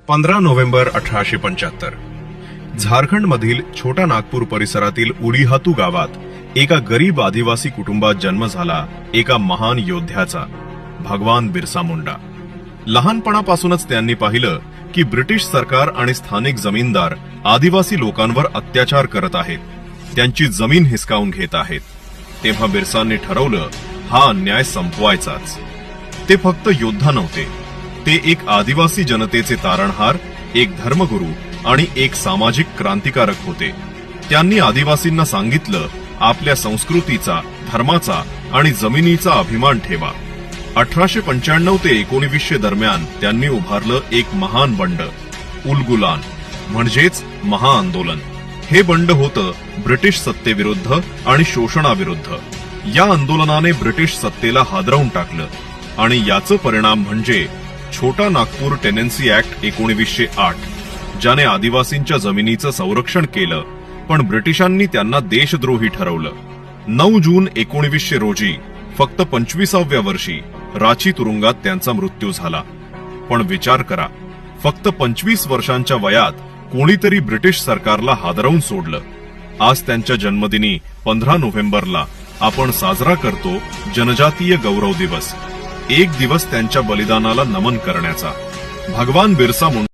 15 November 1875 झारखंडमधील छोटा नागपूर परिसरातील उडीहातू गावात एका गरीब आदिवासी कुटुंबात जन्म झाला एका महान योद्ध्याचा, भगवान बिरसा मुंडा. लहानपणापासूनच त्यांनी पाहिलं की ब्रिटिश सरकार आणि स्थानिक जमीनदार आदिवासी लोकांवर अत्याचार करत आहेत, त्यांची जमीन हिसकावून घेत आहेत. तेव्हा बिरसांनी ठरवलं, हा अन्याय संपवायचाच. ते फक्त योद्धा नव्हते, ते एक आदिवासी जनतेचे तारणहार, एक धर्मगुरू आणि एक सामाजिक क्रांतिकारक होते. त्यांनी आदिवासींना सांगितलं, आपल्या संस्कृतीचा, धर्माचा आणि जमिनीचा अभिमान ठेवा. 1895 ते 1900 दरम्यान त्यांनी उभारलं एक महान बंड, उलगुलान, म्हणजेच महाआंदोलन. हे बंड होतं ब्रिटिश सत्तेविरुद्ध आणि शोषणाविरुद्ध. या आंदोलनाने ब्रिटिश सत्तेला हादरवून टाकलं आणि याचा परिणाम म्हणजे छोटा नागपूर टेनेन्सी ऍक्ट 1908, ज्याने आदिवासींच्या जमिनीचं संरक्षण केलं, पण ब्रिटिशांनी त्यांना देशद्रोही ठरवलं. 9 जून 1900 रोजी फक्त 25व्या वर्षी रांची तुरुंगात त्यांचा मृत्यू झाला. पण विचार करा, फक्त 25 वर्षांच्या वयात कोणीतरी ब्रिटिश सरकारला हादरवून सोडलं. आज त्यांच्या जन्मदिनी 15 नोव्हेंबरला आपण साजरा करतो जनजातीय गौरव दिवस, एक दिवस त्यांच्या बलिदानाला नमन करण्याचा. भगवान बिरसा मुंडा